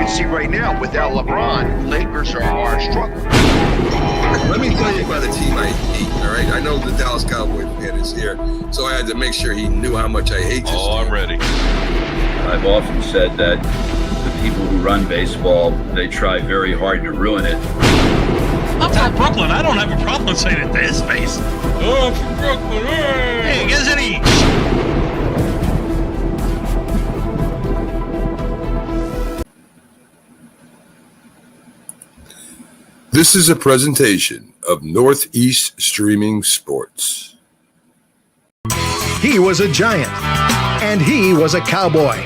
see right now, without LeBron, Lakers are struggling. Let me tell you about a team I hate, all right? I know the Dallas Cowboys fan is here, so I had to make sure he knew how much I hate this team. I'm ready. I've often said that the people who run baseball, they try very hard to ruin it. I'm from Brooklyn. I don't have a problem saying it to his face. Oh, from Brooklyn. Hey, guess any. This is a presentation of Northeast Streaming Sports. He was a giant, and he was a cowboy.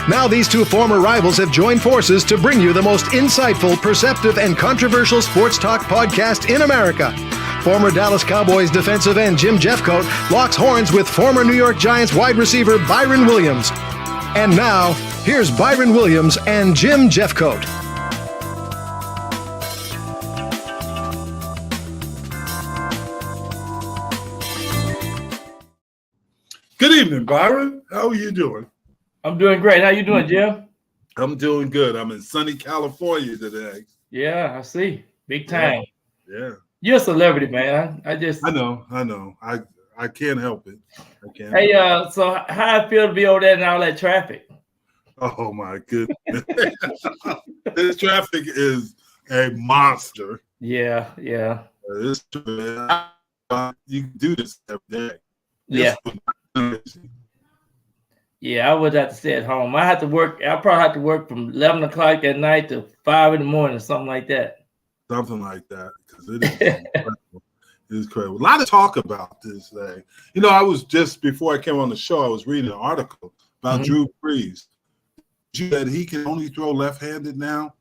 Now these two former rivals have joined forces to bring you the most insightful, perceptive, and controversial sports talk podcast in America. Former Dallas Cowboys defensive end Jim Jeffcoat locks horns with former New York Giants wide receiver Byron Williams. And now, here's Byron Williams and Jim Jeffcoat. Good evening, Byron. How are you doing? I'm doing great. How you doing, Jim? I'm doing good. I'm in sunny California today. Yeah, I see. Big time. Yeah. You're a celebrity, man. I know. I can't help it. I can't. Hey, so how I feel to be over there in all that traffic? Oh my goodness. This traffic is a monster. Yeah. You can do this every day. Yeah. Yeah, I would have to stay at home. I probably have to work from 11 o'clock at night to 5 in the morning, something like that. Something like that, because it is incredible. It is incredible. A lot of talk about this thing. You know, I was just, before I came on the show, I was reading an article about Drew Brees. That he can only throw left-handed now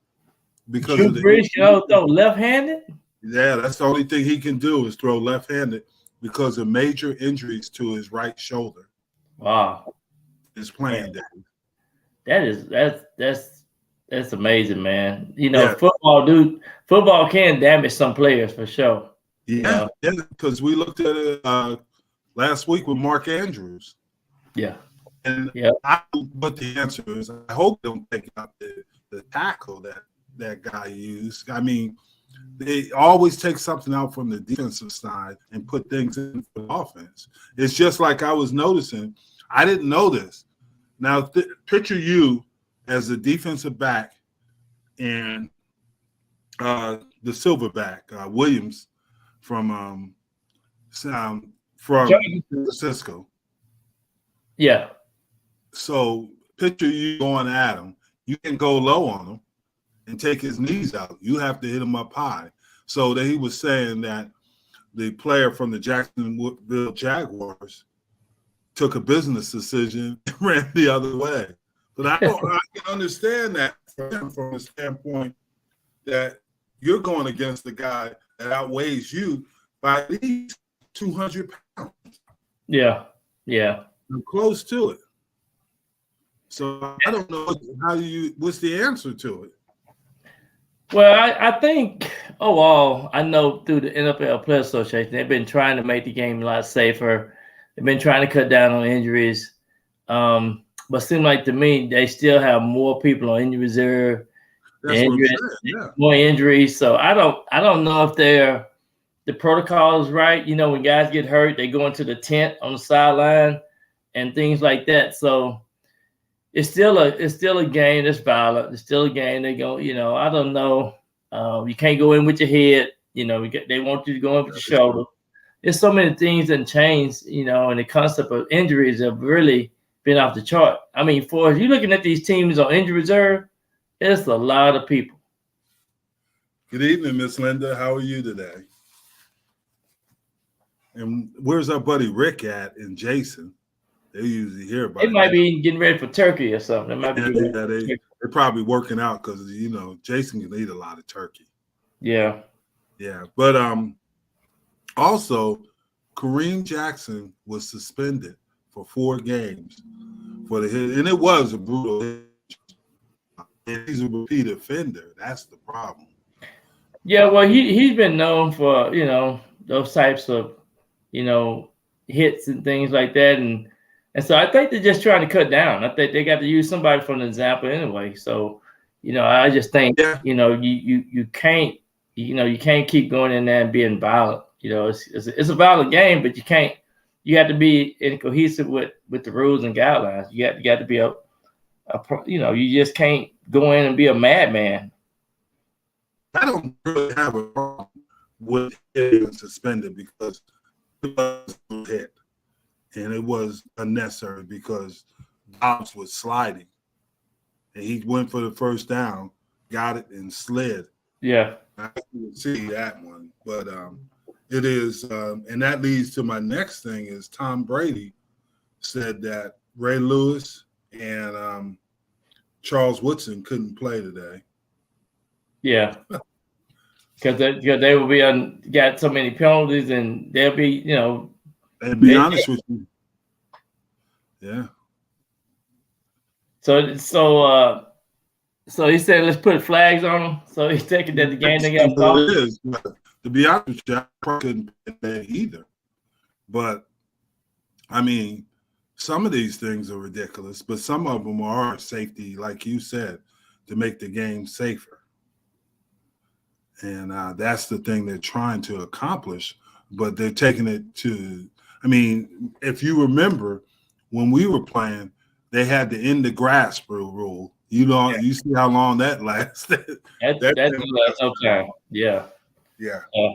because Drew of the Brees can throw left-handed? Yeah, that's the only thing he can do is throw left-handed because of major injuries to his right shoulder. Wow. His playing days. That's amazing, man. You know, football can damage some players for sure. Yeah, because we looked at it last week with Mark Andrews. Yeah. And what the answer is, I hope they don't take out the tackle that guy used. I mean, they always take something out from the defensive side and put things in for the offense. It's just like I was noticing. I didn't know this. Now, picture you as a defensive back and the silverback, Williams from San Francisco. Yeah. So picture you going at him. You can go low on him and take his knees out. You have to hit him up high. So that he was saying that the player from the Jacksonville Jaguars took a business decision and ran the other way. But I can understand that from a standpoint that you're going against the guy that outweighs you by at least 200 pounds. Yeah. I'm close to it. So I don't know what's the answer to it? Well, I think overall, I know through the NFL Players Association, they've been trying to make the game a lot safer. They've been trying to cut down on injuries. But it seems like to me, they still have more people on injury reserve, more injuries. So I don't know if the protocol is right. You know, when guys get hurt, they go into the tent on the sideline and things like that. So it's still a game that's violent. It's still a game. They go, I don't know. You can't go in with your head. They want you to go in with your shoulder. There's so many things that change, and the concept of injuries have really been off the chart. I mean, if you're looking at these teams on injury reserve, it's a lot of people. Good evening, Miss Linda. How are you today? And where's our buddy Rick at and Jason? They usually hear about it. They might be getting ready for turkey or something. They're probably working out because, Jason can eat a lot of turkey. Yeah. Yeah. But also, Kareem Jackson was suspended for 4 games for the hit. And it was a brutal hit. And he's a repeat offender. That's the problem. Yeah, well, he's been known for, those types of, hits and things like that. And so I think they're just trying to cut down. I think they got to use somebody for an example anyway. So I just think, Yeah. you can't, you can't keep going in there and being violent. It's a violent game, but you have to be cohesive with the rules and guidelines. You got to be you just can't go in and be a madman. I don't really have a problem with him suspended because it was hit, and it was unnecessary because Dobbs was sliding, and he went for the first down, got it, and slid. Yeah, I didn't see that one, but it is, and that leads to my next thing is Tom Brady said that Ray Lewis and Charles Woodson couldn't play today. yeah, because they will be got so many penalties, and they'll be, And be honest with you, yeah. So he said, let's put flags on them. So he's taking that the game they got it is. To be honest with you, I probably couldn't play either. But I mean, some of these things are ridiculous, but some of them are safety, like you said, to make the game safer. And that's the thing they're trying to accomplish, but they're taking it to, I mean, if you remember when we were playing, they had the in the grass rule. You see how long that lasted. That's okay. Yeah. Yeah. Yeah.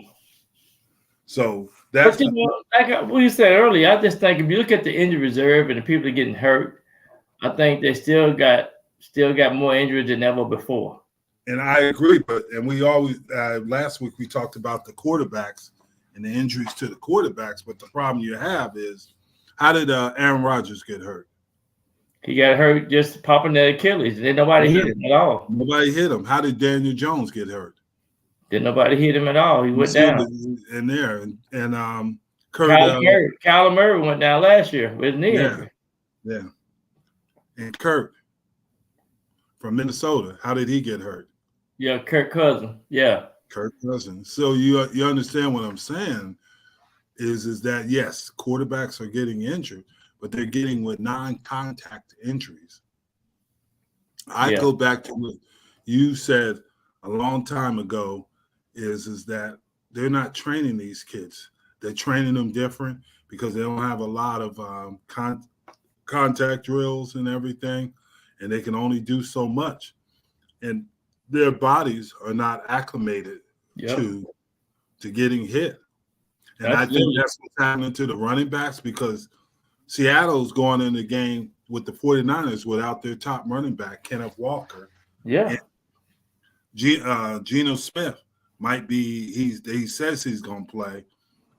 So that's like what you said earlier. I just think if you look at the injury reserve and the people that are getting hurt, I think they still got more injuries than ever before. And I agree, and we always last week we talked about the quarterbacks and the injuries to the quarterbacks. But the problem you have is, how did Aaron Rodgers get hurt? He got hurt just popping the Achilles. Then nobody hit him at all. Nobody hit him. How did Daniel Jones get hurt? Did nobody hit him at all? He went down. In there, and Kyler Murray went down last year with his knee injury. Yeah. And Kurt from Minnesota, how did he get hurt? Yeah, Kirk Cousins. Yeah. Kirk Cousins. So you understand what I'm saying is that, yes, quarterbacks are getting injured, but they're getting with non-contact injuries. I go back to what you said a long time ago is that they're not training these kids. They're training them different because they don't have a lot of contact drills and everything, and they can only do so much. And their bodies are not acclimated to getting hit. And I think that's what's happening to the running backs because Seattle's going in the game with the 49ers without their top running back, Kenneth Walker. Yeah. Geno Smith might be, he says he's going to play,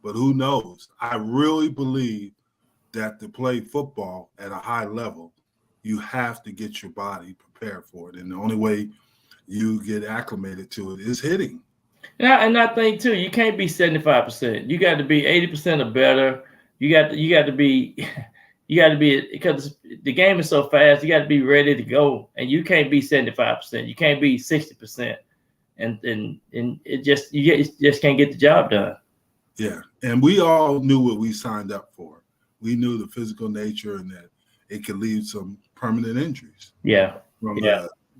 but who knows? I really believe that to play football at a high level, you have to get your body prepared for it. And the only way you get acclimated to it is hitting. Yeah, and I think too, you can't be 75%. You got to be 80% or better. You got to be because the game is so fast. You got to be ready to go, and you can't be 75%. You can't be 60%, and it you just can't get the job done. Yeah, and we all knew what we signed up for. We knew the physical nature and that it could lead some permanent injuries. Yeah,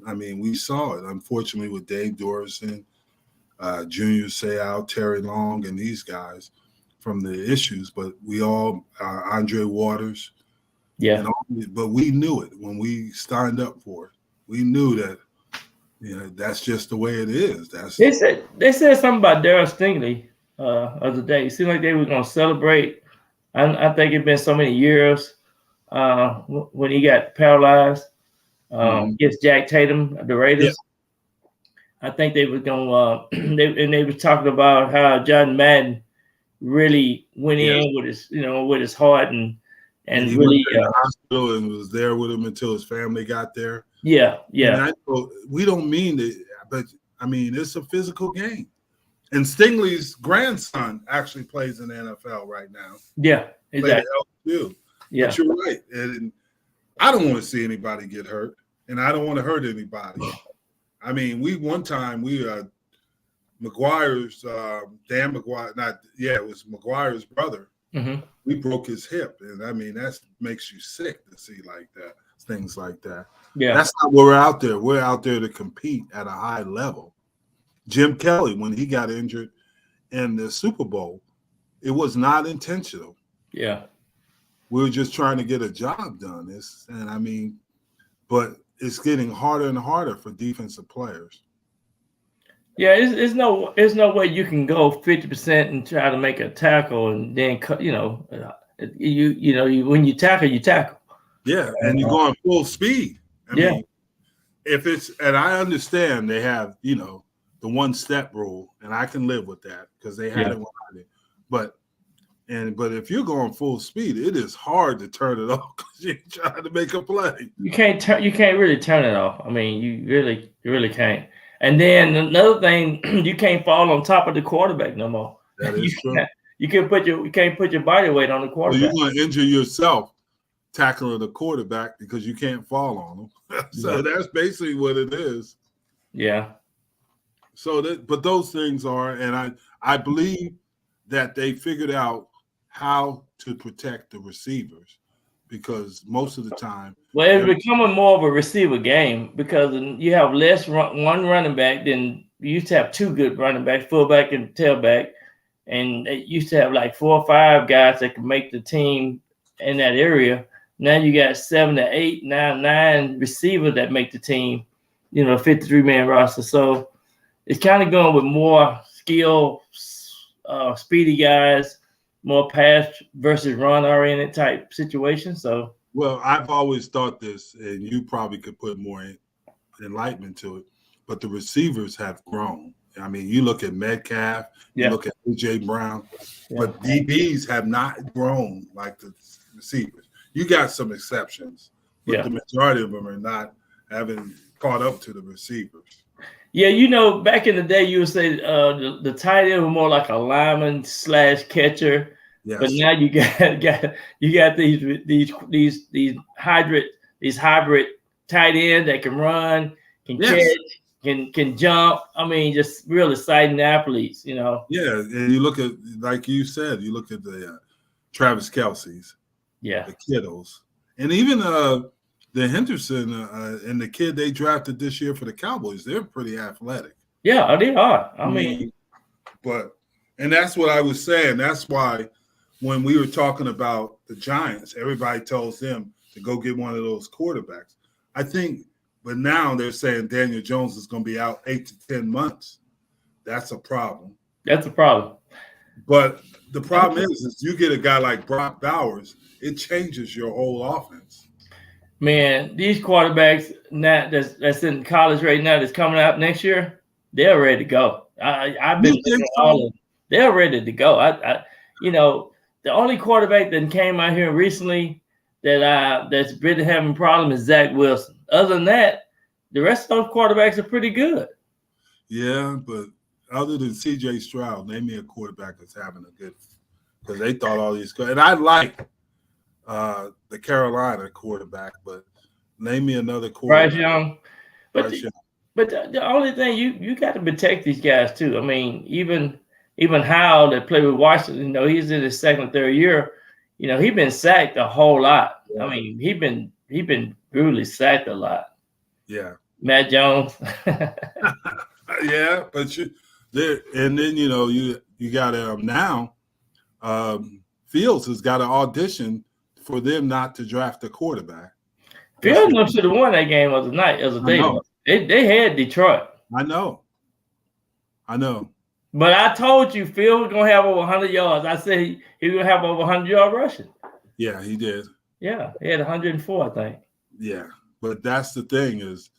I mean, we saw it, unfortunately, with Dave Dorison, Junior Seau, Terry Long, and these guys from the issues. But we all, Andre Waters. Yeah. But we knew it when we signed up for it. We knew that, that's just the way it is. They said something about Darryl Stingley other day. It seemed like they were going to celebrate. I think it's been so many years when he got paralyzed against Jack Tatum, the Raiders. Yeah. I think they were going they were talking about how John Madden really went in with his heart and he really went to the hospital and was there with him until his family got there. Yeah. And I know we don't mean it, but I mean it's a physical game. And Stingley's grandson actually plays in the NFL right now. Yeah, exactly. Yeah, but you're right. And I don't want to see anybody get hurt, and I don't want to hurt anybody. I mean, McGuire's Dan McGuire, it was McGuire's brother. Mm-hmm. We broke his hip, and I mean that makes you sick to see like that. things like that. Yeah. That's not what we're out there. We're out there to compete at a high level. Jim Kelly, when he got injured in the Super Bowl, it was not intentional. Yeah. We were just trying to get a job done. But it's getting harder and harder for defensive players. Yeah, there's no way you can go 50% and try to make a tackle and then cut. When you tackle, you tackle. Yeah, and you're going full speed. I Yeah. mean, and I understand they have the 1-step rule, and I can live with that because they had it when I did. But if you're going full speed, it is hard to turn it off because you're trying to make a play. You can't really turn it off. I mean, you really can't. And then another thing, you can't fall on top of the quarterback no more. That is true. You can't put your body weight on the quarterback. Well, you're going to injure yourself tackling the quarterback because you can't fall on them. So that's basically what it is. Yeah. But those things are, and I believe that they figured out how to protect the receivers because most of the time. Well, it's becoming more of a receiver game because you have one running back than you used to have two good running backs, fullback and tailback, and it used to have like 4 or 5 guys that could make the team in that area. Now you got 7 to 8, 9 receivers that make the team, 53-man roster. So it's kind of going with more skill, speedy guys, more pass versus run oriented type situation. So, well, I've always thought this, and you probably could put more enlightenment to it, but the receivers have grown. I mean, you look at Metcalf, you look at A.J. Brown, but DBs have not grown like the receivers. You got some exceptions, but the majority of them are not having caught up to the receivers. Yeah, back in the day, you would say the tight end was more like a lineman / catcher. Yes. But now you got these hybrid tight end that can run, can catch, can jump. I mean, just real exciting athletes, Yeah, and you look at, like you said, you look at the Travis Kelce's, the Kittles, and even the Henderson and the kid they drafted this year for the Cowboys. They're pretty athletic. Yeah, they are. I mean, and that's what I was saying. That's why when we were talking about the Giants, everybody tells them to go get one of those quarterbacks. I think, but now they're saying Daniel Jones is going to be out 8 to 10 months. That's a problem. That's a problem. But the problem is you get a guy like Brock Bowers, it changes your whole offense. Man, these quarterbacks now that's in college right now that's coming out next year, they're ready to go. I've been looking at all of them. They're ready to go. The only quarterback that came out here recently that's really having a problem is Zach Wilson. Other than that, the rest of those quarterbacks are pretty good. Yeah, but other than C.J. Stroud, name me a quarterback that's having a good, because they thought all these, and I like the Carolina quarterback, but name me another quarterback. Bryce Young. But the only thing you got to protect these guys too. I mean, even Howell that played with Washington, he's in his second, third year. He's been sacked a whole lot. Yeah. I mean, he been brutally sacked a lot. Yeah. Matt Jones. Yeah, but then you got now. Fields has got an audition for them not to draft a quarterback. Fields should have won that game as a night as a day. They had Detroit. I know. But I told you Fields was gonna have over 100 yards. I said he was gonna have over 100 yard rushing. Yeah, he did. Yeah, he had 104, I think. Yeah, but that's the thing is,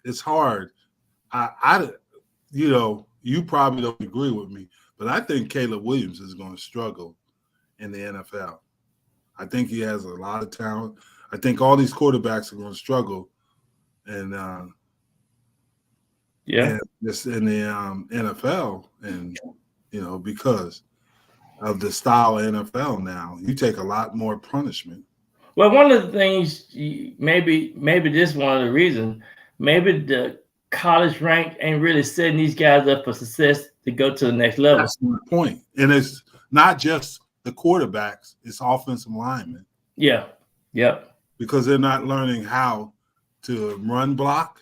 it's hard. You probably don't agree with me, but I think Caleb Williams is going to struggle in the NFL. I think he has a lot of talent. I think all these quarterbacks are going to struggle, and just in the NFL, and because of the style of NFL now, you take a lot more punishment. Well, one of the things, maybe this is one of the reasons, maybe the college rank ain't really setting these guys up for success to go to the next level. That's my point. And it's not just the quarterbacks, it's offensive linemen. Yeah. Yep. because they're not learning how to run block.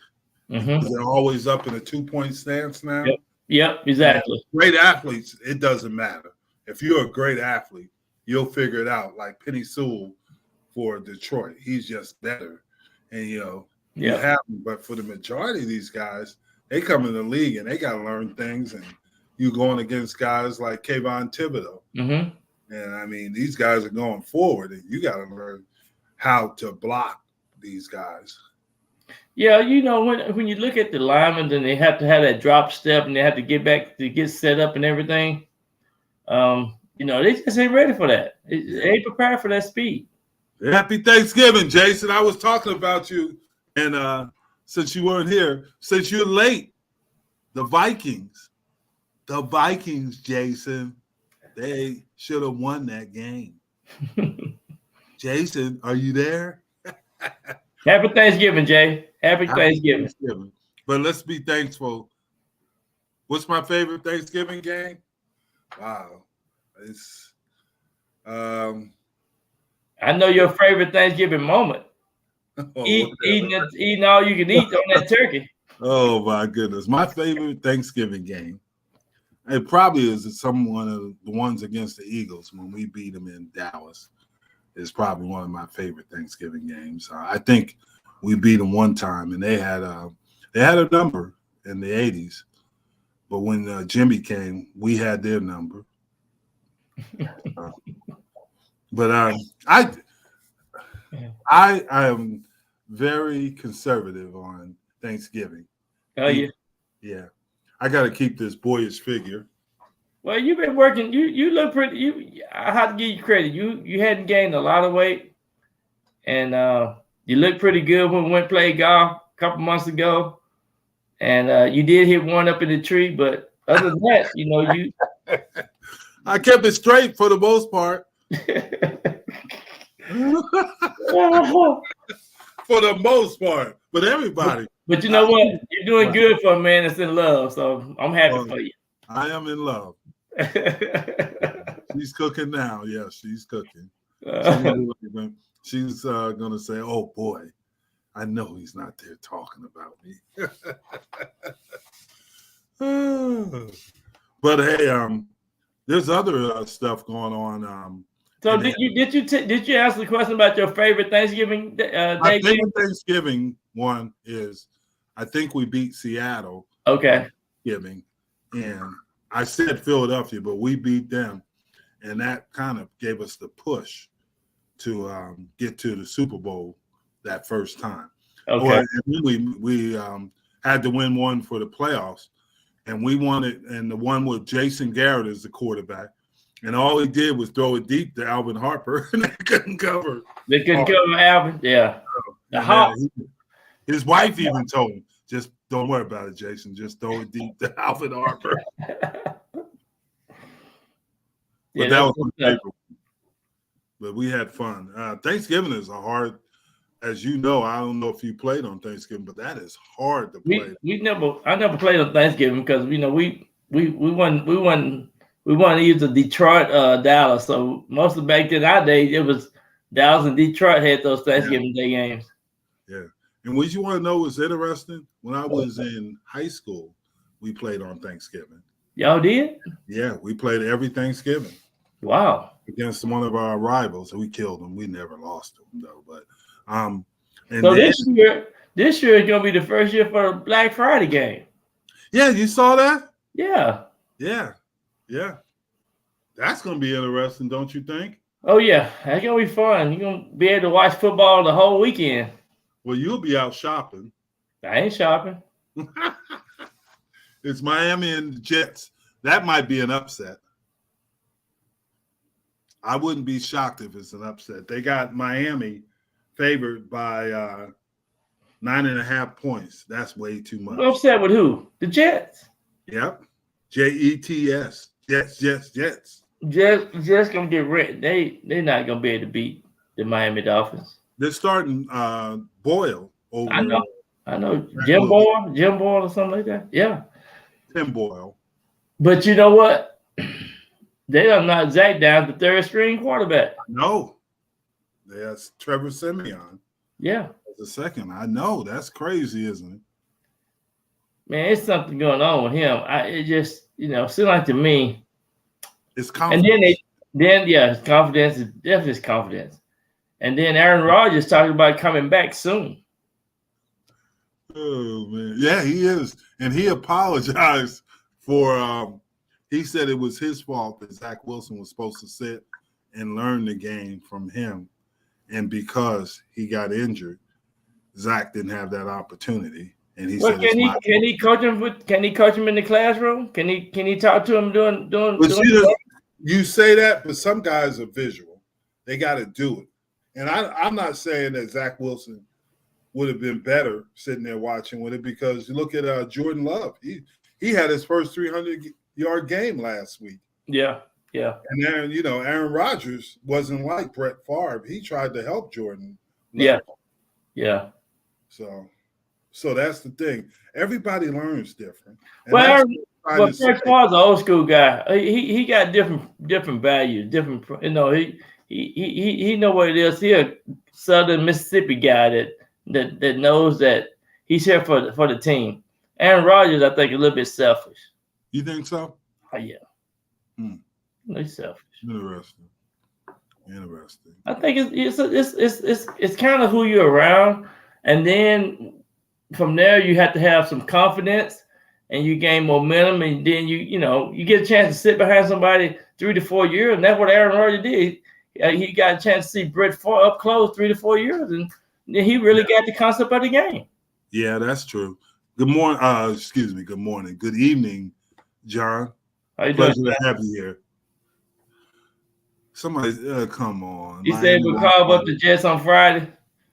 Mm-hmm. They're always up in a 2-point stance now. Yep, exactly. And great athletes, it doesn't matter. If you're a great athlete, you'll figure it out. Like Penny Sewell for Detroit, he's just better. And, you have him. But for the majority of these guys, they come in the league and they got to learn things. And you going against guys like Kayvon Thibodeau. Mm-hmm. And, I mean, these guys are going forward, and you got to learn how to block these guys. Yeah, when you look at the linemen and they have to have that drop step and they have to get back to get set up and everything, they just ain't ready for that. They ain't prepared for that speed. Happy Thanksgiving, Jason. I was talking about you, and since you weren't here, since you're late, the Vikings, Jason, they should have won that game. Jason, are you there? Happy Thanksgiving, Jay. Happy Thanksgiving. But let's be thankful. What's my favorite Thanksgiving game? Wow. It's I know your favorite Thanksgiving moment. Eating all you can eat on that turkey. Oh my goodness. My favorite Thanksgiving game. It probably is one of the ones against the Eagles when we beat them in Dallas. Is probably one of my favorite Thanksgiving games. I think we beat them one time, and they had a number in the 80s. But when Jimmy came, we had their number. But I am very conservative on Thanksgiving. Oh yeah. Yeah. I got to keep this boyish figure. Well, you've been working. You look pretty. I have to give you credit. You hadn't gained a lot of weight, and you look pretty good when we went play golf a couple months ago. And you did hit one up in the tree, but other than that, you. I kept it straight for the most part. For the most part, but everybody. But you know what? You're doing good for a man that's in love, so I'm happy for you. I am in love. She's cooking now. Yeah, she's cooking. She's going to say, oh, boy, I know he's not there talking about me. But, hey, there's other stuff going on. So did you ask the question about your favorite Thanksgiving day? My favorite Thanksgiving one is I think we beat Seattle. Okay. Thanksgiving, and I said Philadelphia, but we beat them, and that kind of gave us the push to get to the Super Bowl that first time. Okay. And then we had to win one for the playoffs, and we won it, and the one with Jason Garrett as the quarterback, and all he did was throw it deep to Alvin Harper, and they couldn't cover. They couldn't cover Alvin, yeah. His wife even told him, just don't worry about it, Jason. Just throw it deep to Alvin Harper. But that was my favorite one. But we had fun. Thanksgiving is hard, as you know. I don't know if you played on Thanksgiving, but that is hard to play. I never played on Thanksgiving because we won either Detroit or Dallas. So most of back in our days, it was Dallas and Detroit had those Thanksgiving Day games. Yeah. And what you want to know was interesting? When I was in high school, we played on Thanksgiving. Y'all did? Yeah, we played every Thanksgiving. Wow. Against one of our rivals. We killed them. We never lost them, though. But and so this year is gonna be the first year for the Black Friday game. Yeah, you saw that? Yeah. Yeah. Yeah. That's gonna be interesting, don't you think? Oh yeah, that's gonna be fun. You're gonna be able to watch football the whole weekend. Well, you'll be out shopping. I ain't shopping. It's Miami and the Jets. That might be an upset. I wouldn't be shocked if it's an upset. They got Miami favored by 9.5 points. That's way too much. Upset with who? The Jets. Yep. Jets. Jets. Jets gonna get rid. They're not gonna be able to beat the Miami Dolphins. They're starting Boyle over. I know. Jim Boyle or something like that. Yeah. Tim Boyle. But you know what? They done knocked Zach down the third string quarterback. No. That's Trevor Simeon. Yeah. as a second. I know that's crazy, isn't it? Man, it's something going on with him. It just, seems like to me. It's And confidence. his confidence is definitely his confidence. And then Aaron Rodgers talking about coming back soon. Oh man, yeah, he is, and he apologized for. He said it was his fault that Zach Wilson was supposed to sit and learn the game from him, and because he got injured, Zach didn't have that opportunity. And he said, can he coach him? Can he coach him in the classroom? Can he talk to him doing? You say that, but some guys are visual. They got to do it. And I'm not saying that Zach Wilson would have been better sitting there watching with it, because you look at Jordan Love. He had his first 300-yard game last week. Yeah. And then, Aaron Rodgers wasn't like Brett Favre. He tried to help Jordan Love. Yeah. So that's the thing. Everybody learns different. And Brett Favre's an old school guy. He got different values, different. He know what it is. He a Southern Mississippi guy that knows that he's here for the team. Aaron Rodgers, I think, a little bit selfish. You think so? Yeah. He's selfish. Interesting. I think it's kind of who you're around, and then from there you have to have some confidence, and you gain momentum, and then you get a chance to sit behind somebody 3 to 4 years, and that's what Aaron Rodgers did. He got a chance to see Brett Favre up close 3 to 4 years, and he really got the concept of the game. Yeah, that's true. Good morning. Good morning. Good evening, John. How you Pleasure doing? to have you here. Somebody, come on. He said we'll carve up the Jets on Friday.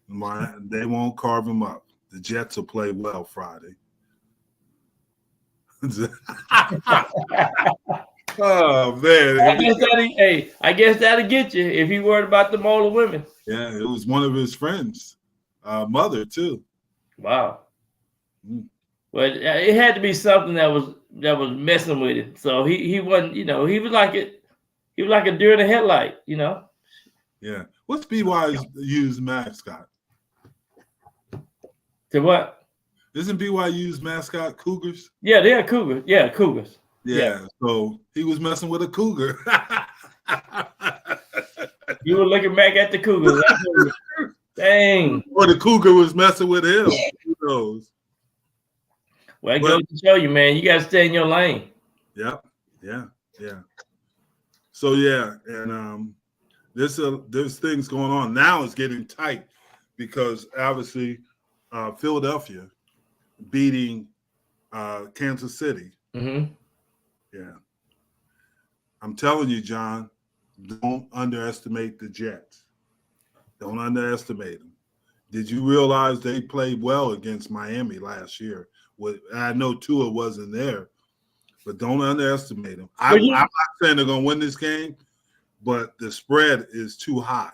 They won't carve them up. The Jets will play well Friday. Oh man! I guess that'll get you if you worried about the older women. Yeah, it was one of his friends' mother too. Wow. But it had to be something that was messing with him. So he wasn't. He was like it. He was like a deer in the headlight. Yeah. What's BYU's mascot? To what? Isn't BYU's mascot Cougars? Yeah, they are Cougars. Yeah, Cougars. Yeah. So he was messing with a cougar. You were looking back at the Cougars. Dang. Or the cougar was messing with him. Who knows? Well, it goes to show you, man. You got to stay in your lane. Yep. Yeah. So yeah, and there's things going on now. It's getting tight because obviously Philadelphia beating Kansas City. Mm-hmm. Yeah, I'm telling you, John, don't underestimate the Jets. Don't underestimate them. Did you realize they played well against Miami last year? I know Tua wasn't there, but don't underestimate them. I'm not saying they're going to win this game, but the spread is too high.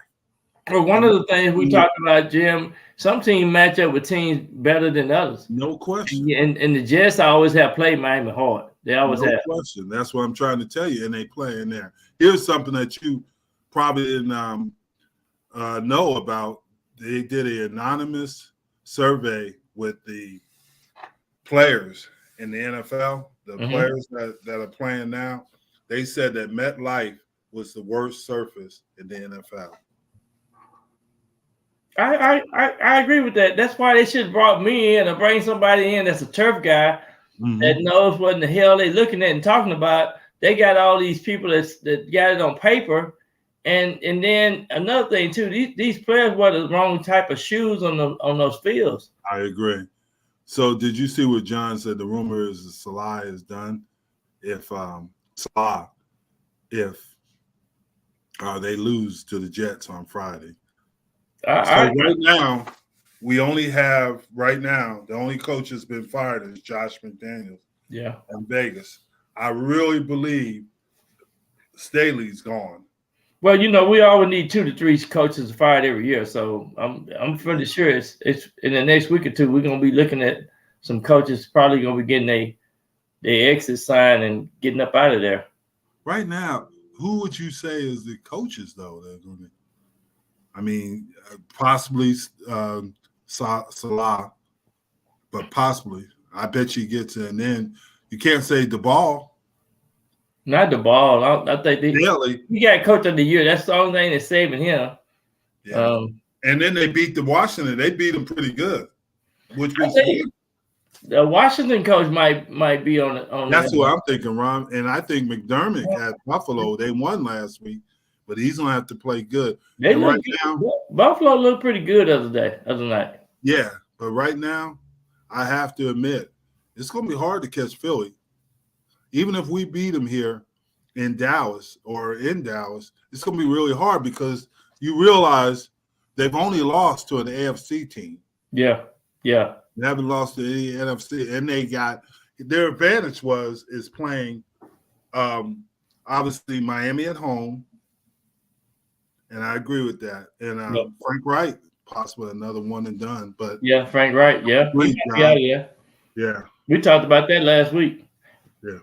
Well, one of the things we talked about, Jim, some teams match up with teams better than others. No question. And the Jets always have played Miami hard. They always have. No question. That's what I'm trying to tell you, and they play in there. Here's something that you probably didn't know about. They did an anonymous survey with the players in the NFL, the players that are playing now. They said that MetLife was the worst surface in the NFL. I agree with that. That's why they should have brought me in or bring somebody in that's a turf guy that knows what in the hell they're looking at and talking about. They got all these people that got it on paper. And then another thing too, these players wear the wrong type of shoes on those fields. I agree. So did you see what John said? The rumor is that Salah is done. If they lose to the Jets on Friday. Right now, we only have the only coach that's been fired is Josh McDaniels. Yeah. In Vegas. I really believe Staley's gone. Well, we always need 2 to 3 coaches fired every year. So I'm pretty sure it's in the next week or two, we're gonna be looking at some coaches probably gonna be getting their exit sign and getting up out of there. Right now, who would you say is the coaches though? I mean, possibly Salah, but possibly. I bet you gets it. And then you can't say the ball. Not the ball. I think he got coach of the year. That's the only thing that's saving him. Yeah. And then they beat the Washington. They beat them pretty good. Which was the Washington coach might be on. That's what I'm thinking, Ron. And I think McDermott at Buffalo. They won last week, but he's gonna have to play good. They look right now. Buffalo looked pretty good the other night. Yeah, but right now, I have to admit, it's gonna be hard to catch Philly. Even if we beat them here in Dallas, it's gonna be really hard because you realize they've only lost to an AFC team. Yeah. They haven't lost to any NFC, and they got their advantage is playing obviously Miami at home, and I agree with that. And Frank Wright, possibly another one and done, but yeah, Frank Wright, yeah. Yeah. We talked about that last week. Yeah,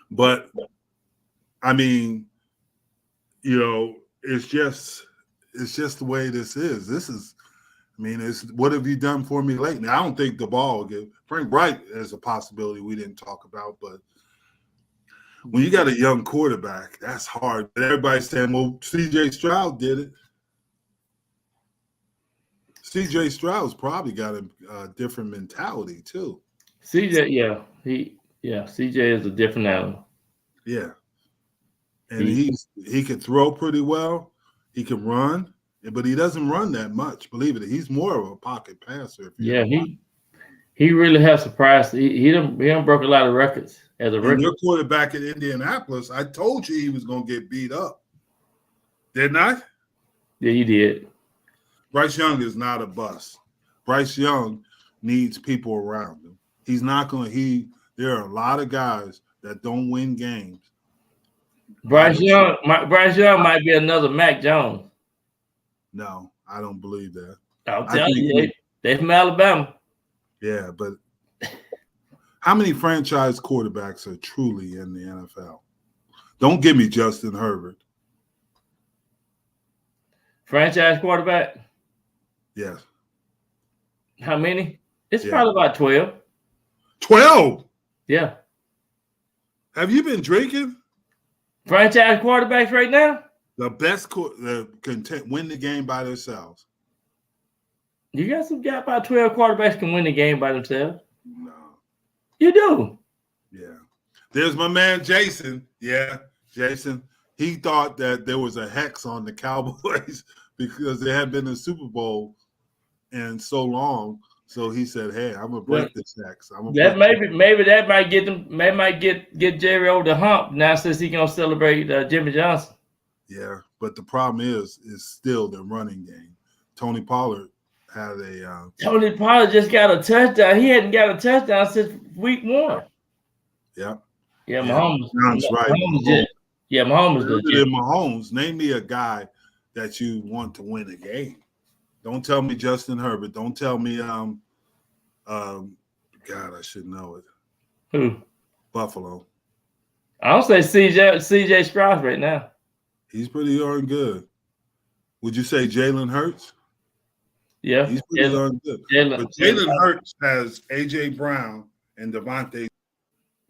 but I mean, it's just the way this is. It's what have you done for me lately? I don't think the ball will give. Frank Wright is a possibility we didn't talk about, but when you got a young quarterback, that's hard. But everybody's saying, well, C.J. Stroud did it. C.J. Stroud's probably got a different mentality too. C.J. C.J. is a different animal. Yeah, and he can throw pretty well. He can run. But he doesn't run that much. Believe it, he's more of a pocket passer. He really has surprised. He done broke a lot of records as a rookie. Your quarterback at Indianapolis, I told you he was going to get beat up. Didn't I? Yeah, you did. Bryce Young is not a bust. Bryce Young needs people around him. He's not going to. There are a lot of guys that don't win games. Bryce Young might be another Mac Jones. No, I don't believe that. I'll tell you, they're from Alabama. Yeah, but how many franchise quarterbacks are truly in the NFL? Don't give me Justin Herbert. Franchise quarterback? Yes. How many? It's probably about 12. 12? Yeah. Have you been drinking? Franchise quarterbacks right now? The best can win the game by themselves. You got about 12 quarterbacks can win the game by themselves. No. You do. Yeah. There's my man Jason. Yeah, Jason. He thought that there was a hex on the Cowboys because they had been in the Super Bowl in so long. So he said, "Hey, I'm gonna break this hex." Maybe that might get them. Maybe might get Jerry over the hump now since he's gonna celebrate Jimmy Johnson. Yeah, but the problem is still the running game. Tony Pollard had a. Tony Pollard just got a touchdown. He hadn't got a touchdown since week 1. Yeah. Yeah, Mahomes. Sounds right. Mahomes did. Mahomes, name me a guy that you want to win a game. Don't tell me Justin Herbert. Don't tell me God, I should know it. Who? Buffalo. I don't say CJ Stroud right now. He's pretty darn good. Would you say Jalen Hurts? Yeah. He's pretty darn good. But Jalen Hurts has A.J. Brown and Devontae.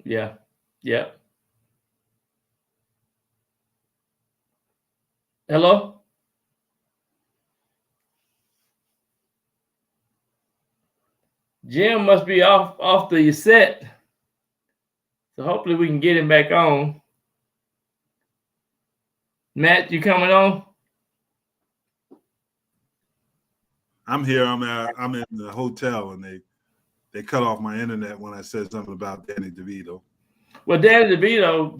Yeah. Yeah. Hello? Jim must be off the set. So hopefully we can get him back on. Matt, you coming on? I'm here. I'm in the hotel, and they cut off my internet when I said something about Danny DeVito. Well, Danny DeVito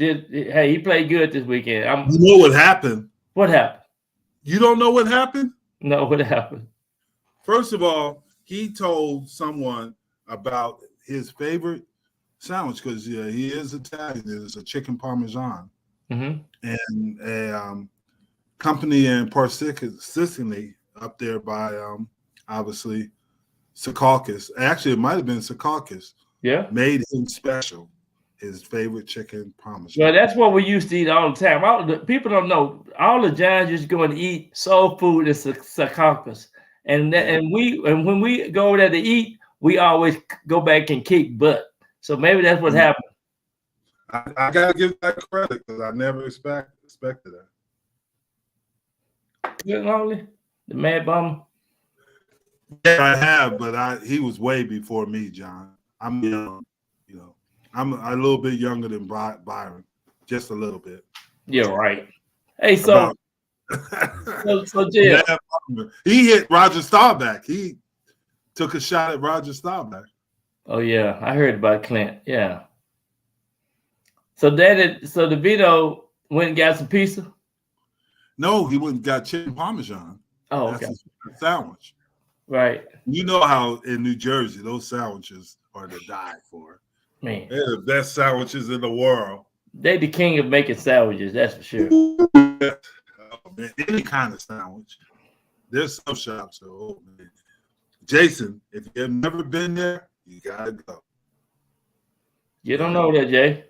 he played good this weekend. You know what happened? What happened? You don't know what happened? No, what happened? First of all, he told someone about his favorite sandwich because he is Italian. It's a chicken parmesan. Mm-hmm. And a company in Sicily up there by obviously Secaucus. Actually, it might have been Secaucus. Yeah. Made him special. his favorite chicken parmesan. Well, that's what we used to eat all the time. People don't know. All the Giants used to go and eat soul food at Secaucus. And when we go over there to eat, we always go back and kick butt. So maybe that's what happened. I gotta give that credit because I never expected that. Good Lonely, the Mad Bomber. Yeah, I have, but he was way before me, John. I'm young, you know. I'm a little bit younger than Byron, just a little bit. Yeah, right. Hey, so Jeff, he hit Roger Staubach. He took a shot at Roger Staubach. Oh yeah, I heard about Clint. Yeah. So DeVito went and got some pizza. No, he went and got chicken parmesan. Oh, okay. That's a sandwich. Right. You know how in New Jersey those sandwiches are to die for. Man, They're the best sandwiches in the world. They the king of making sandwiches, that's for sure. Oh, man, any kind of sandwich. There's some shops. Oh, man. Jason, if you've never been there, you gotta go. You don't know that, Jay.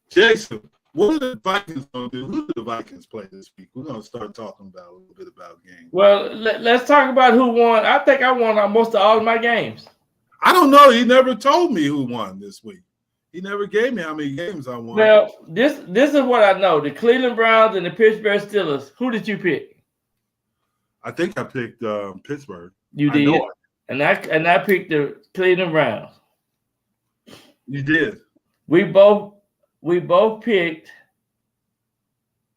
Jason, what are the Vikings gonna do? Who do the Vikings play this week? We're gonna start talking about a little bit about games. Well, let's talk about who won. I think I won almost all of my games. I don't know. He never told me who won this week. He never gave me how many games I won. Well, this is what I know: the Cleveland Browns and the Pittsburgh Steelers. Who did you pick? I think I picked Pittsburgh. You did, and I picked the Cleveland Browns. You did. We both picked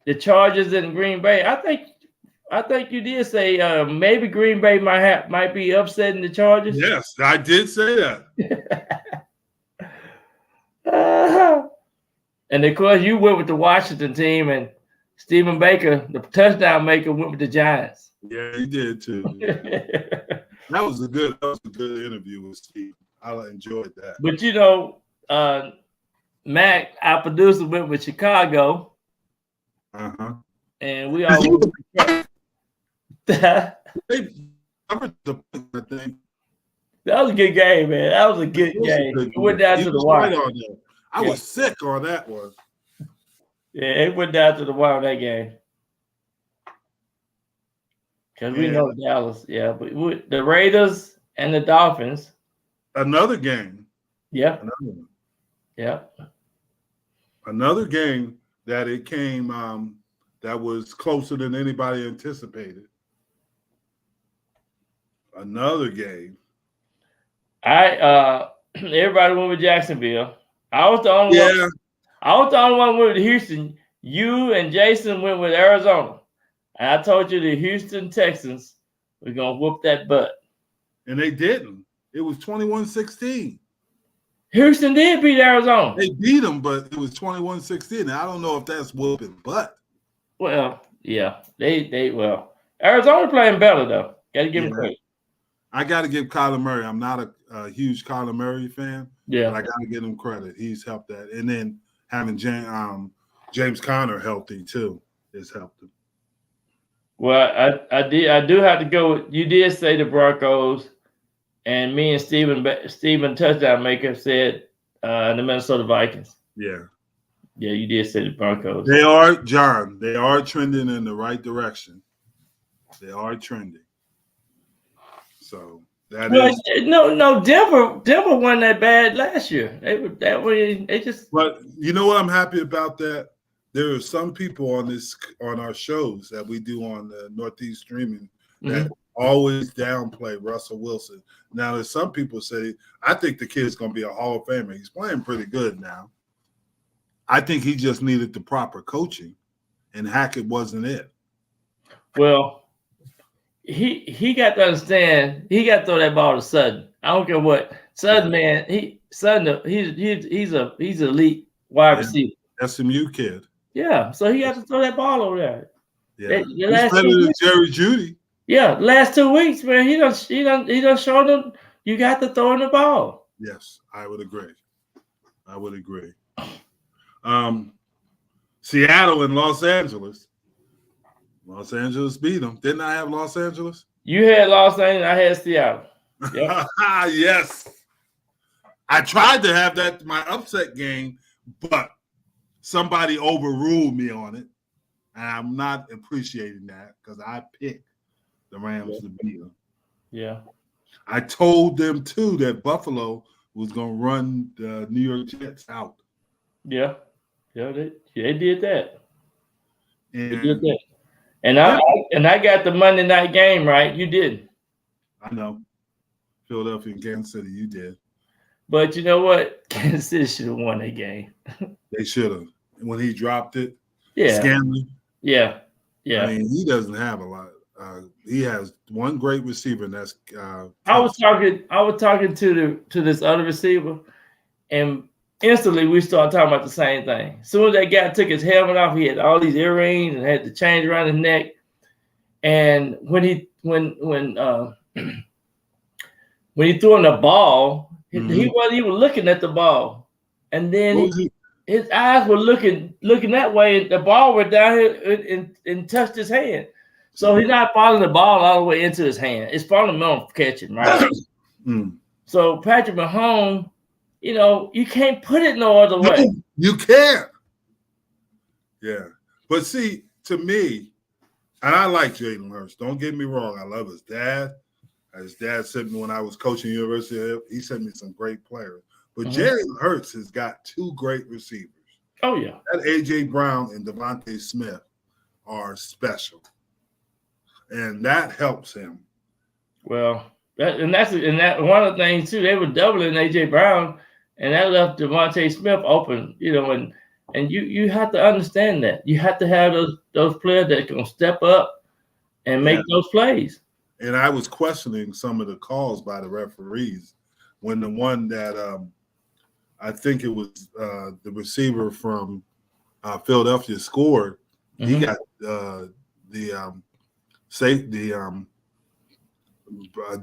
the Chargers and Green Bay. I think you did say maybe Green Bay might be upsetting the Chargers. Yes, I did say that. And of course, you went with the Washington team, and Stephen Baker, the touchdown maker, went with the Giants. Yeah, he did too. That was a good interview with Steve. I enjoyed that. But you know, Mac, our producer, went with Chicago. And we all that was a good game, man. That was a good game. It went down to the wire. I was sick on that one. Yeah, it went down to the wire on that game. Because we know Dallas, but the Raiders and the Dolphins. Another game. Yeah. Another one. Yeah. Another game that it came that was closer than anybody anticipated. Another game. Everybody went with Jacksonville. I was the only one. I was the only one with Houston. You and Jason went with Arizona. And I told you the Houston Texans were gonna whoop that butt. And they didn't. It was 21-16. Houston did beat Arizona. They beat them, but it was 21-16. I don't know if that's whooping butt. Well, yeah. Arizona playing better though. Gotta give them credit. I got to give Kyler Murray. I'm not a huge Kyler Murray fan. Yeah, but I got to give him credit. He's helped that, and then having James Conner healthy too has helped him. Well, I do have to go. You did say the Broncos, and me and Steven touchdown maker said the Minnesota Vikings. Yeah, you did say the Broncos. They are, John. They are trending in the right direction. They are trending. So that is no. Denver won that bad last year. They just. But you know what? I'm happy about that. There are some people on our shows that we do on the Northeast Streaming that always downplay Russell Wilson. Now, there's some people say I think the kid's going to be a Hall of Famer. He's playing pretty good now. I think he just needed the proper coaching, and Hackett wasn't it. Well. He got to understand. He got to throw that ball to Sutton. I don't care what Sutton, man. He's a elite wide receiver. SMU kid. Yeah, so he got to throw that ball over there. Yeah, he's better than Jerry Jeudy. Yeah, last 2 weeks, man. He done showed them you got to throw in the ball. Yes, I would agree. Seattle and Los Angeles. Los Angeles beat them. Didn't I have Los Angeles? You had Los Angeles. I had Seattle. Yep. Yes. I tried to have that my upset game, but somebody overruled me on it, and I'm not appreciating that because I picked the Rams to beat them. Yeah. I told them too that Buffalo was going to run the New York Jets out. Yeah. Yeah, they did that. They did And that. And I got the Monday night game right. You didn't. I know. Philadelphia and Kansas City, you did. But you know what? Kansas City should have won that game. They should have. When he dropped it, Yeah. Scanlon. Yeah. Yeah. I mean, he doesn't have a lot. He has one great receiver, and that's I was talking to this other receiver, and instantly we started talking about the same thing. As soon as that guy took his helmet off, he had all these earrings and had the chains around his neck. And when he threw him the ball, he wasn't even looking at the ball, and then his eyes were looking that way, and the ball went down here and touched his hand. So he's not following the ball all the way into his hand. It's following him on catching, right? So Patrick Mahomes, you can't put it no other way. No, you can't. Yeah. But see, to me, and I like Jalen Hurts. Don't get me wrong. I love his dad. His dad sent me when I was coaching University. He sent me some great players. But Jalen Hurts has got two great receivers. Oh, yeah. That A.J. Brown and Devontae Smith are special. And that helps him. Well, that one of the things too, they were doubling AJ Brown, and that left Devontae Smith open. And you have to understand that you have to have those players that can step up and make those plays. And I was questioning some of the calls by the referees when the one that I think it was the receiver from Philadelphia scored. He got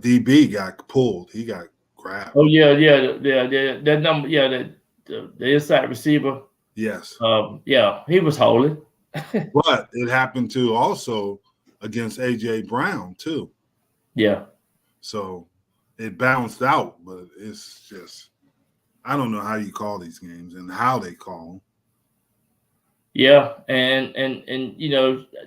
DB got pulled. He got grabbed. Oh yeah. That number, the inside receiver. Yes. He was holding. But it happened to also against AJ Brown too. Yeah. So it bounced out, but it's just I don't know how you call these games and how they call them. Yeah, and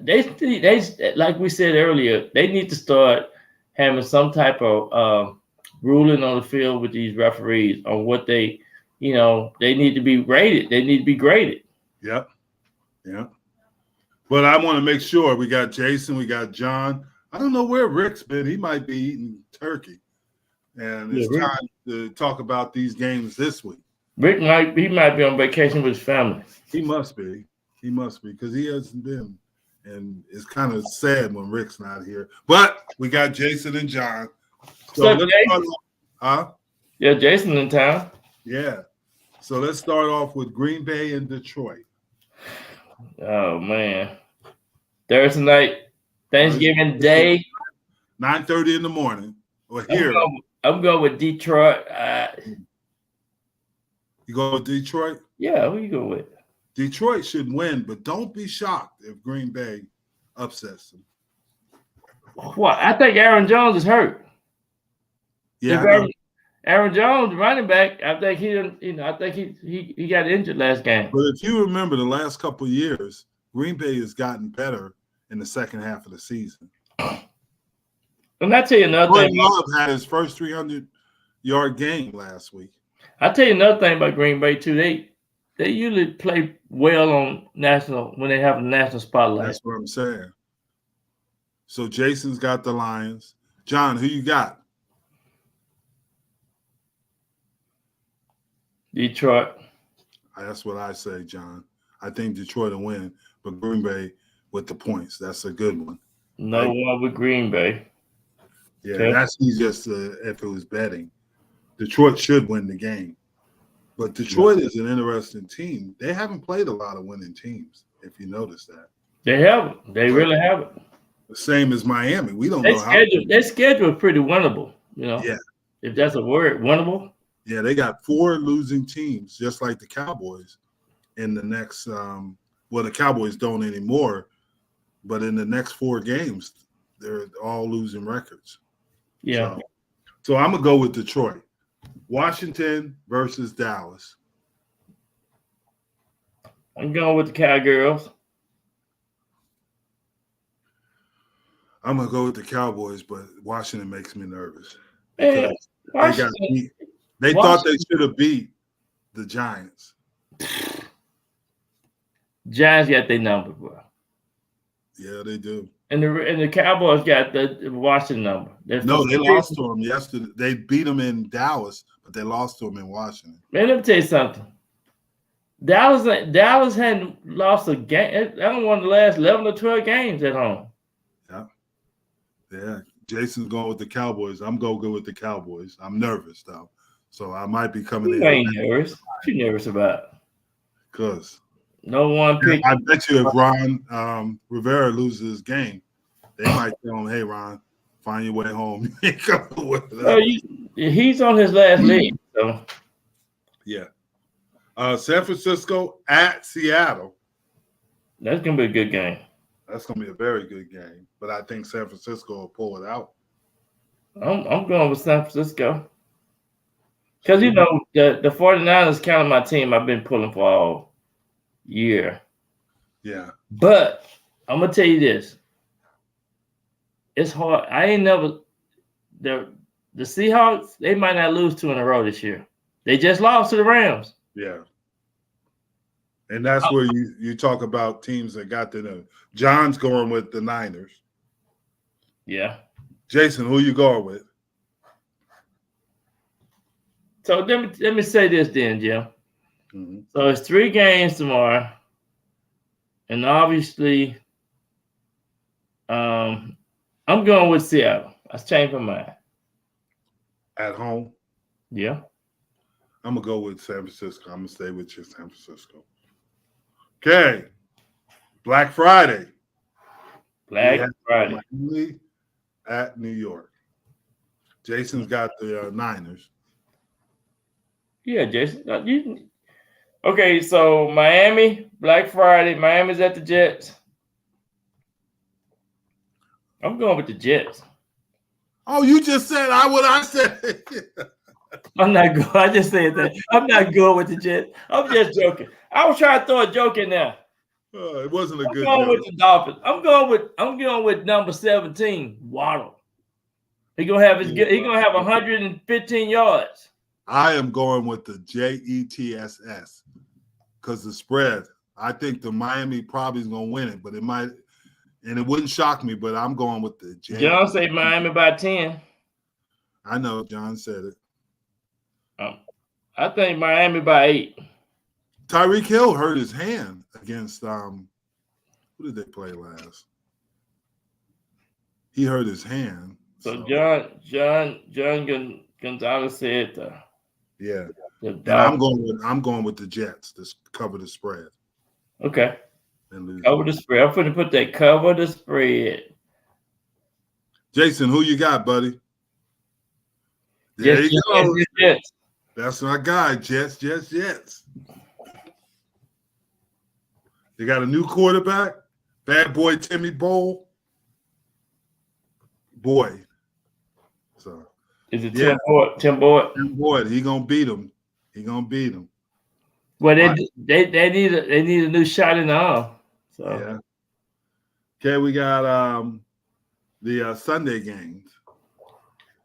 they like we said earlier, they need to start having some type of ruling on the field with these referees on what they need to be rated. They need to be graded. Yep. Yeah. But I want to make sure we got Jason, we got John. I don't know where Rick's been. He might be eating turkey. And it's time to talk about these games this week. Rick might be on vacation with his family. He must be. He must be because he hasn't been. And it's kind of sad when Rick's not here. But we got Jason and John. So let's start off, Yeah, Jason in town. Yeah. So let's start off with Green Bay and Detroit. Oh, man. Thursday night, Thanksgiving Day. 9:30 in the morning. Or here. I'm going with Detroit. You go with Detroit? Yeah, who you go with? Detroit should win, but don't be shocked if Green Bay upsets them. What? I think Aaron Jones is hurt. Yeah. Aaron Jones, running back, I think he got injured last game. But if you remember the last couple of years, Green Bay has gotten better in the second half of the season. And I tell you another thing. Love had his first 300-yard game last week. I'll tell you another thing about Green Bay too. They usually play well on national when they have a national spotlight. That's what I'm saying. So Jason's got the Lions. John, who you got? Detroit. That's what I say, John. I think Detroit will win, but Green Bay with the points. That's a good one. No one with Green Bay. Yeah, okay. That's just if it was betting. Detroit should win the game. But Detroit is an interesting team. They haven't played a lot of winning teams, if you notice that. They haven't. They really haven't. The same as Miami. We don't know how. Their schedule is pretty winnable, Yeah. If that's a word, winnable. Yeah, they got 4 losing teams, just like the Cowboys in the next the Cowboys don't anymore, but in the next 4 games, they're all losing records. Yeah. So I'm going to go with Detroit. Washington versus Dallas. I'm going with the Cowgirls. I'm gonna go with the Cowboys, but Washington makes me nervous Man, because they got beat. They thought they should have beat the Giants. Giants got their number, bro. Yeah, they do. And the Cowboys got the Washington number. No, they lost to them yesterday. They beat them in Dallas, but they lost to them in Washington. Man, let me tell you something. Dallas hadn't lost a game. I don't want the last 11 or 12 games at home. Yeah. Jason's going with the Cowboys. I'm going to go with the Cowboys. I'm nervous, though. So I might be coming in. You ain't nervous. What you nervous about? Because no one pick. I bet you if Ron Rivera loses his game, they might tell him, hey, Ron, find your way home. He's on his last leg. So. Yeah. San Francisco at Seattle. That's going to be a good game. That's going to be a very good game. But I think San Francisco will pull it out. I'm going with San Francisco. Because, you know, the 49ers kind of my team I've been pulling for all year. Yeah. But I'm going to tell you this. It's hard. I ain't never – the Seahawks, they might not lose 2 in a row this year. They just lost to the Rams. Yeah. And that's where you talk about teams that got to know. John's going with the Niners. Yeah. Jason, who you going with? So let me say this then, Jim. Mm-hmm. So it's 3 games tomorrow. And obviously, I'm going with Seattle. I changed my mind. At home? Yeah. I'm going to go with San Francisco. I'm going to stay with you, San Francisco. Okay. Black Friday. Black Friday. Miami at New York. Jason's got the Niners. Yeah, Jason. Okay, so Miami, Black Friday. Miami's at the Jets. I'm going with the Jets. Oh, you just said what I said. I'm not going. I just said that. I'm not going with the Jets. I'm just joking. I was trying to throw a joke in there. It wasn't a good I'm going joke. with the Dolphins. I'm going with number 17, Waddle. He's gonna have 115 yards. I am going with the Jets because the spread. I think the Miami probably is gonna win it, but it might, and it wouldn't shock me. But I'm going with the Jets. John said Miami by 10. I know John said it. I think Miami by 8. Tyreek Hill hurt his hand against who did they play last? He hurt his hand. So John Gonzalez said yeah. And I'm going with the Jets to cover the spread. Okay. Cover the spread. I'm going to put that cover the spread. Jason, who you got, buddy? There you go. Jets. That's my guy, Jets. They got a new quarterback, bad boy Timmy Bowl. Boy. So is it Tim Boyd? Tim Boyd. He gonna beat him. Well, they need a new shot in the arm. So yeah. Okay, we got the Sunday games.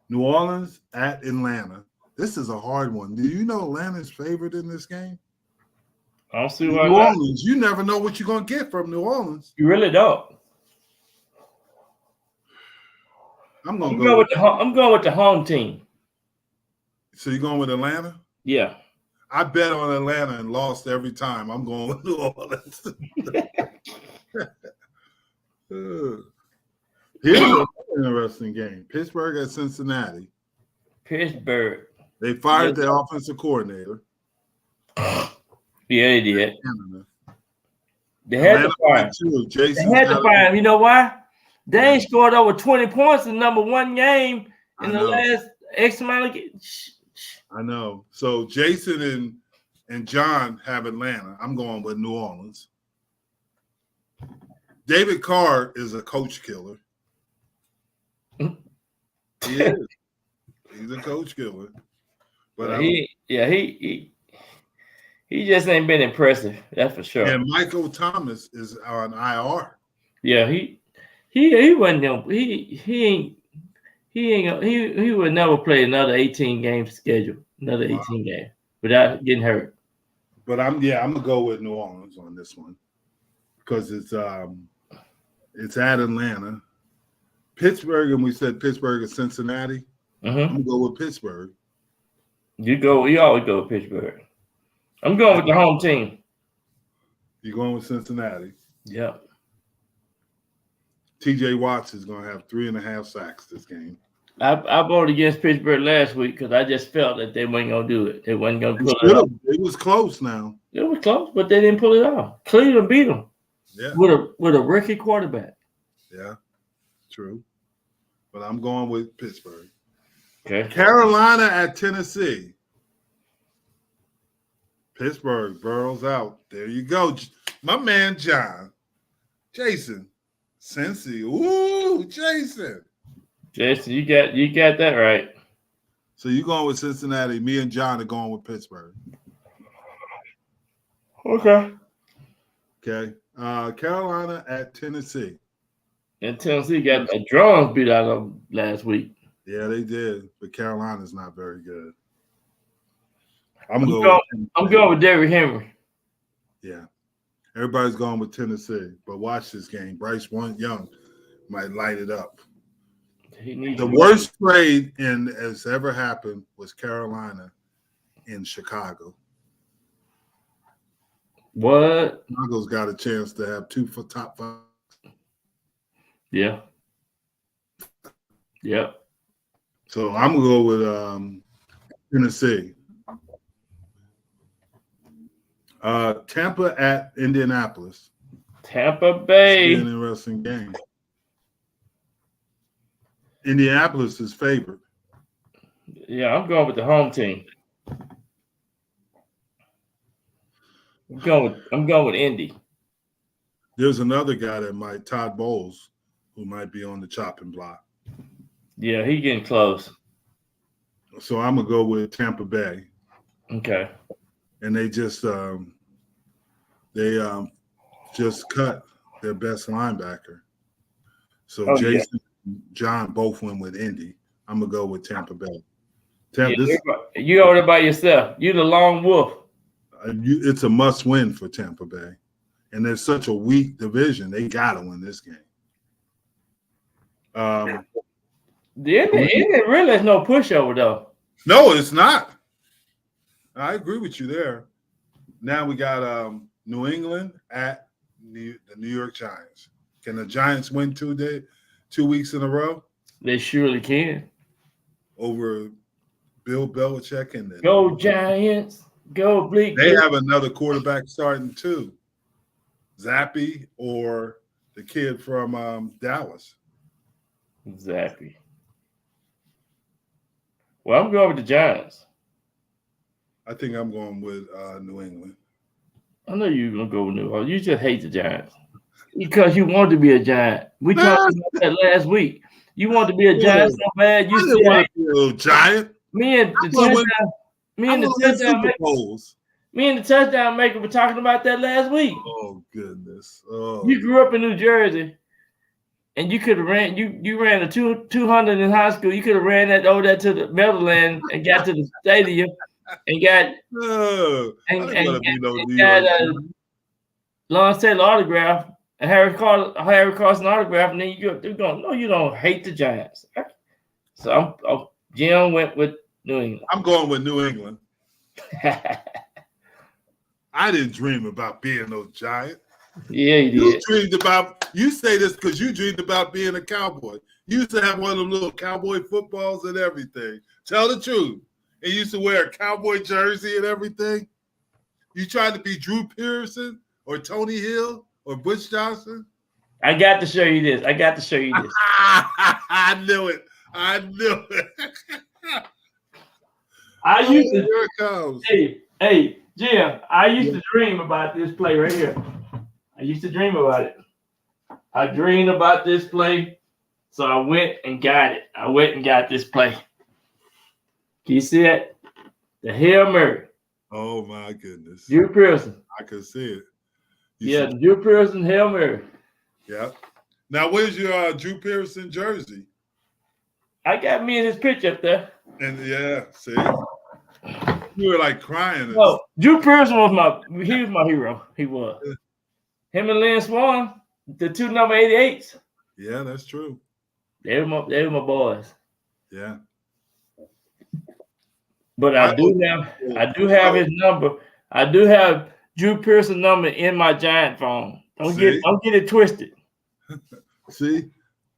New Orleans at Atlanta. This is a hard one. Do you know Atlanta's favored in this game? I don't see why. New Orleans, you never know what you're gonna get from New Orleans. You really don't. I'm going with the home team. So you're going with Atlanta? Yeah. I bet on Atlanta and lost every time. I'm going with New Orleans. Here's an interesting game. Pittsburgh at Cincinnati. Pittsburgh. They fired their offensive coordinator. Yeah, they did. They had to fire him. They had to fire him. You know why? They ain't scored over 20 points in number 1 game in the last X amount of games. I know. So Jason and John have Atlanta. I'm going with New Orleans. David Carr is a coach killer. He is. He's a coach killer. But He just ain't been impressive. That's for sure. And Michael Thomas is on IR. Yeah, he wasn't gonna he would never play another 18 game schedule, another 18 game without getting hurt. But I'm gonna go with New Orleans on this one because it's at Atlanta, Pittsburgh, and we said Pittsburgh and Cincinnati. I'm gonna go with Pittsburgh. You always go with Pittsburgh. I'm going with the home team. You're going with Cincinnati. Yeah. TJ Watts is going to have 3.5 sacks this game. I voted against Pittsburgh last week because I just felt that they weren't going to do it. They weren't going to pull it off. It was close now. It was close, but they didn't pull it off. Cleveland beat them. Yeah. With a rookie quarterback. Yeah, true. But I'm going with Pittsburgh. Okay. Carolina at Tennessee. Pittsburgh, Burrows out. There you go. My man, Jason, Cincy. Ooh, Jason, you got that right. So you going with Cincinnati. Me and John are going with Pittsburgh. Okay. Okay. Carolina at Tennessee. And Tennessee got the drums beat out of them last week. Yeah, they did. But Carolina's not very good. I'm going with Derrick Henry. Yeah. Everybody's going with Tennessee. But watch this game. Bryce Young might light it up. The worst trade has ever happened was Carolina in Chicago. What? Chicago's got a chance to have 2 for top 5. Yeah. Yeah. So I'm going to go with Tennessee. Tampa at Indianapolis. Tampa Bay. It's an interesting game. Indianapolis is favored. Yeah, I'm going with the home team. I'm going with Indy. There's another guy Todd Bowles, who might be on the chopping block. Yeah, he getting close. So I'm gonna go with Tampa Bay. Okay. And they just cut their best linebacker. So Jason and John both went with Indy. I'm gonna go with Tampa Bay. You over there by yourself. You the lone wolf. It's a must-win for Tampa Bay, and there's such a weak division. They gotta win this game. The Indy really is no pushover though. No, it's not. I agree with you there. Now we got New England at the New York Giants. Can the Giants win 2 weeks in a row? They surely can. Over Bill Belichick and the Go Giants. Go Bleak. They have another quarterback starting too. Zappy or the kid from Dallas. Exactly. Well, I'm going with the Giants. I think I'm going with New England. I know you're going to go with New Orleans. You just hate the Giants. Because you want to be a Giant. We talked about that last week. You want to be a Giant so bad. You still want to be a little Giant. Me and the touchdown maker were talking about that last week. Oh, goodness. Oh. You grew up in New Jersey. And you could have ran. You ran a 200 in high school. You could have ran that over there to the Meadowland and got to the stadium and got Lawrence Taylor autograph, a Harry Carson autograph, and then you're going. No, you don't hate the Giants. So Jim went with New England. I'm going with New England. I didn't dream about being no Giant. Yeah, you did. You say this because you dreamed about being a Cowboy. You used to have one of them little Cowboy footballs and everything. Tell the truth. And you used to wear a Cowboy jersey and everything. You tried to be Drew Pearson or Tony Hill or Butch Johnson. I got to show you this. I knew it. Here it comes. Hey, Jim, I used to dream about this play right here. I used to dream about it. I dreamed about this play, so I went and got it. I went and got this play. Can you see it? The Hail Mary. Oh my goodness. Drew Pearson. I can see it. Yeah, Drew Pearson, Hail Mary. Yeah. Now, where's your Drew Pearson jersey? I got me in his picture up there. And yeah, see, you were like crying. No, Drew Pearson was my hero. He was. Him and Lynn Swan, the two number 88s. Yeah, that's true. They were my boys. Yeah. But I do have his number. I do have Drew Pearson number in my Giant phone. Don't get it twisted. See,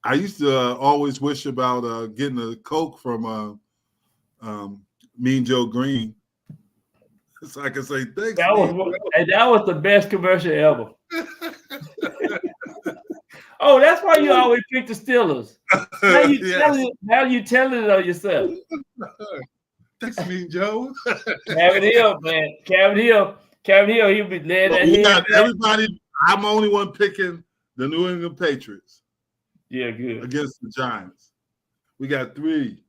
I used to always wish about getting a Coke from Mean Joe Green, so I can say thanks. That was the best commercial ever. Oh, that's why you always pick the Steelers. Now you telling it on yourself. Thanks, Mean Joe. Kevin Hill, man. Kevin Hill, he'll be led that got everybody. I'm the only one picking the New England Patriots. Yeah, good. Against the Giants. We got 3.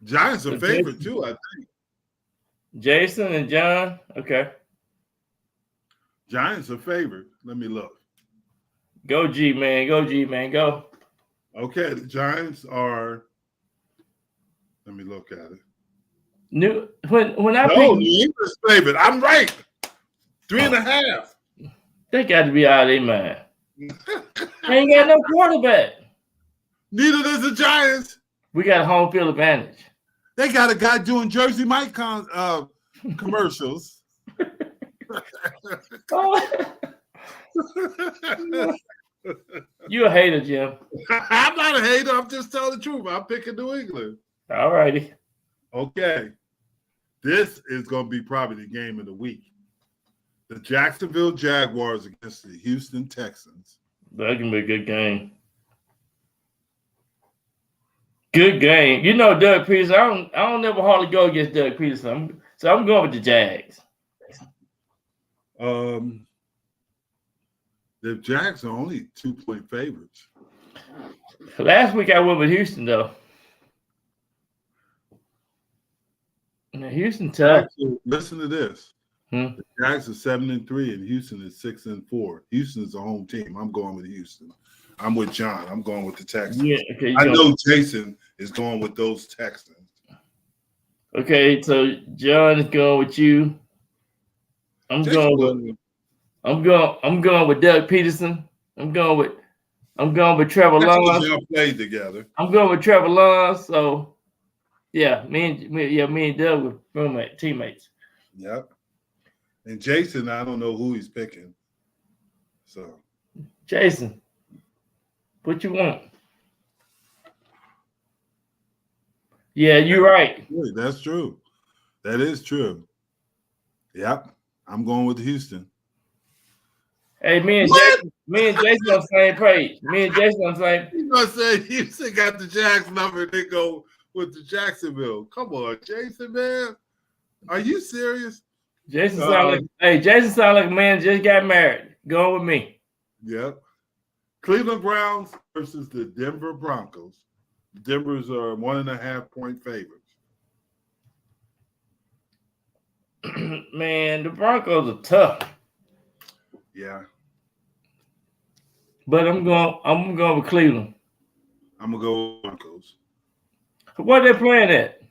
Giants are favorite too, I think. Jason and John. Okay. Giants are favorite. Let me look. Go G, man. Go G, man. Go. Okay, the Giants are. Let me look at it. New New England's favorite. I'm right. 3.5. They got to be out of their mind. They ain't got no quarterback. Neither does the Giants. We got home field advantage. They got a guy doing Jersey Mike commercials. You a hater, Jim. I'm not a hater. I'm just telling the truth. I'm picking New England. All righty. Okay. This is going to be probably the game of the week. The Jacksonville Jaguars against the Houston Texans. That can be a good game. Good game. You know Doug Peterson. I don't never hardly go against Doug Peterson. So I'm going with the Jags. The Jags are only 2-point favorites. Last week I went with Houston though. Now, Houston tough. Actually, listen to this. The Jags are 7-3 and Houston is 6-4. Houston is a home team. I'm going with Houston. I'm with John. I'm going with the Texans. Yeah, okay, I know Jason is going with those Texans. Okay, so John is going with you. I'm going with Doug Peterson. I'm going with Trevor Lawrence. Y'all played together. I'm going with Trevor Lawrence. So yeah, me and Doug were roommate teammates. Yep. And Jason, I don't know who he's picking. So Jason, what you want? Yeah, you're right. That's true. That is true. Yep. I'm going with Houston. Hey, me and Jason on the same page. Me and Jason on the same. You know what I'm saying? Houston got the Jags number. They go with the Jacksonville. Come on, Jason, man. Are you serious? Jason sound like a man just got married. Going with me. Yep. Cleveland Browns versus the Denver Broncos. The Denver's are 1.5-point favorites. Man, the Broncos are tough. Yeah. But I'm going with Cleveland. I'm gonna go with Broncos. What are they playing at?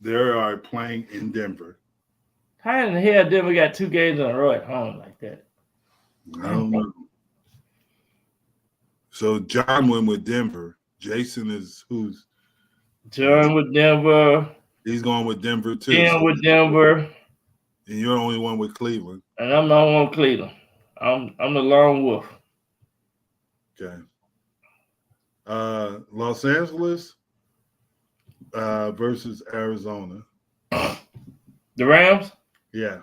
They are playing in Denver. How in the hell Denver got 2 games in a row at home like that? I don't know. So John went with Denver. Jason is who's? John with Denver. He's going with Denver too. Jim with Denver. And you're the only one with Cleveland. And I'm the only one with Cleveland. I'm the lone wolf. Okay. Los Angeles versus Arizona. The Rams? Yeah.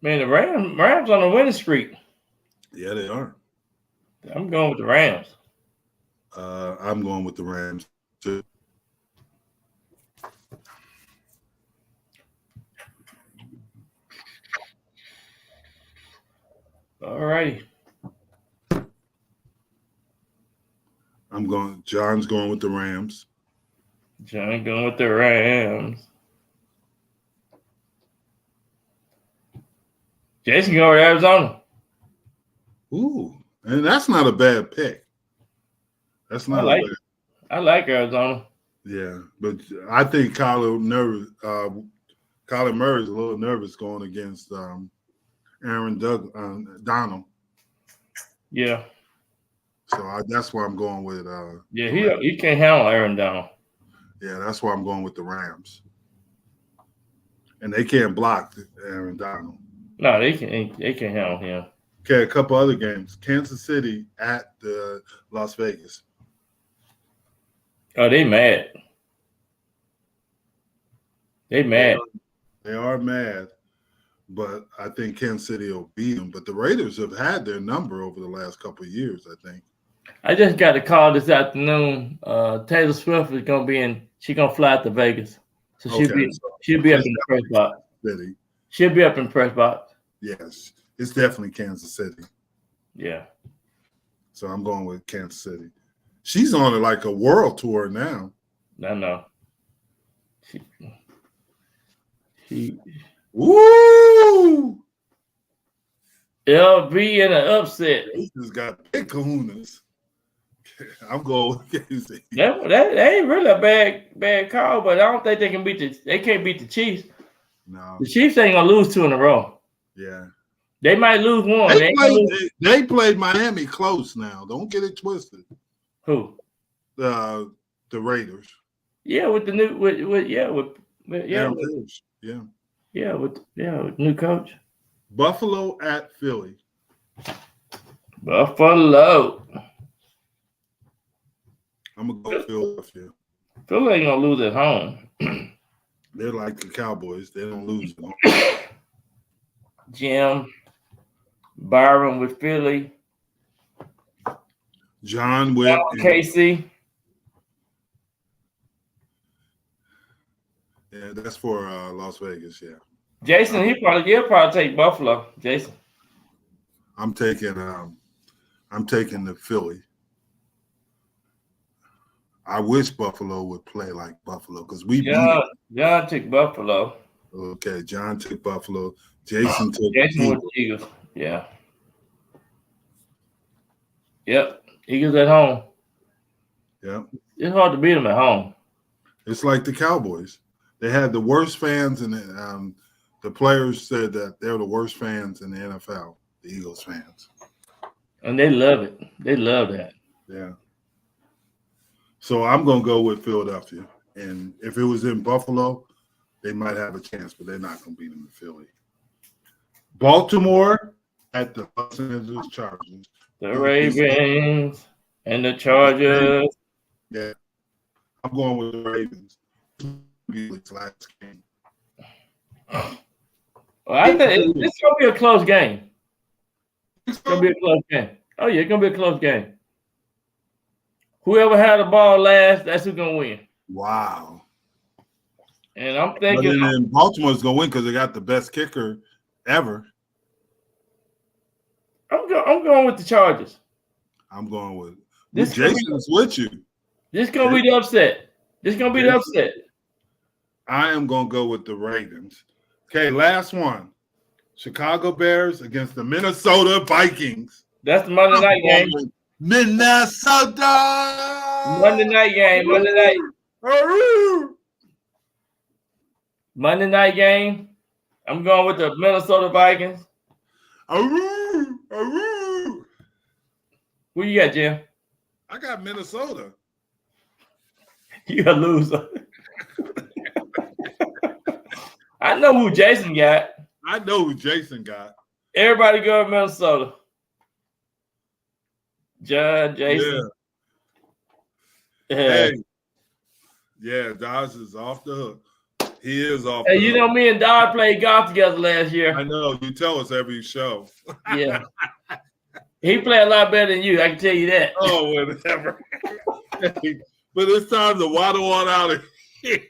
Man, the Rams on a winning streak. Yeah, they are. I'm going with the Rams. I'm going with the Rams too. All righty. John's going with the Rams. John going with the Rams. Jason going with Arizona. Ooh, and that's not a bad pick. That's not a bad. I like Arizona. Yeah, but I think Kyler Murray is a little nervous going against Aaron Donald. Yeah. So that's why I'm going with. He can't handle Aaron Donald. Yeah, that's why I'm going with the Rams. And they can't block Aaron Donald. No, they can't handle him. Okay, a couple other games. Kansas City at Las Vegas. Oh, they mad. They mad. They are mad, but I think Kansas City will beat them. But the Raiders have had their number over the last couple of years, I think. I just got a call this afternoon. Taylor Swift is gonna be she's gonna fly out to Vegas. So she'll be up in the press box. City. She'll be up in the press box. Yes. It's definitely Kansas City. Yeah. So I'm going with Kansas City. She's on like a world tour now. I know. She Woo! LB in an upset. He's got big kahunas. I'm going with Kansas City. That ain't really a bad call, but I don't think they can't beat the Chiefs. No. The Chiefs ain't gonna lose 2 in a row. Yeah. They might lose 1. They played Miami close now. Don't get it twisted. Who? The Raiders. Yeah, with the new with new coach. Buffalo at Philly. Buffalo. I'm gonna go Philadelphia. Philly ain't gonna lose at home. They're like the Cowboys. They don't lose at home. Jim, Byron with Philly. John with Casey. Yeah, that's for Las Vegas. Yeah. Jason, he'll probably take Buffalo. Jason. I'm taking the Philly. I wish Buffalo would play like Buffalo because we beat them. John took Buffalo. Okay, John took Buffalo. Jason took with the Eagles. Yeah. Yep. Eagles at home. Yep. It's hard to beat them at home. It's like the Cowboys. They had the worst fans, and the players said that they're the worst fans in the NFL, the Eagles fans. And they love it. They love that. Yeah. So I'm going to go with Philadelphia. And if it was in Buffalo, they might have a chance, but they're not going to beat them in Philly. Baltimore at the Los Angeles Chargers. The Ravens and the Chargers. Yeah. I'm going with the Ravens. Last game. Well, I think it's going to be a close game. It's going to be a close game. Oh, yeah, it's going to be a close game. Whoever had the ball last, that's who's going to win. Wow. And I'm thinking – and Baltimore's going to win because they got the best kicker ever. I'm going with the Chargers. I'm going with this. Jason's with you. This is going to be the upset. This is going to be the upset. I am going to go with the Ravens. Okay, last one. Chicago Bears against the Minnesota Vikings. That's the Monday night game. Minnesota. Monday night game. Monday night. Monday night game. I'm going with the Minnesota Vikings. Who you got, Jim? I got Minnesota. You a loser. I know who Jason got. I know who Jason got. Everybody go to Minnesota. John, Jason. Yeah. Hey. Yeah, Dodge is off the hook. He is off the hook. You know, me and Dodge played golf together last year. I know. You tell us every show. Yeah. He played a lot better than you. I can tell you that. Oh, whatever. But it's time to waddle on out of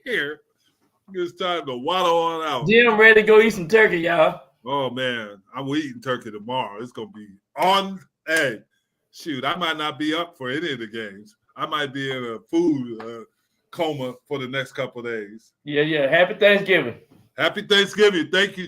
here. It's time to waddle on out. Jim, ready to go eat some turkey, y'all. Oh, man. I'm eating turkey tomorrow. It's going to be on. Hey, shoot, I might not be up for any of the games. I might be in a food coma for the next couple of days. Yeah. Happy Thanksgiving. Happy Thanksgiving. Thank you.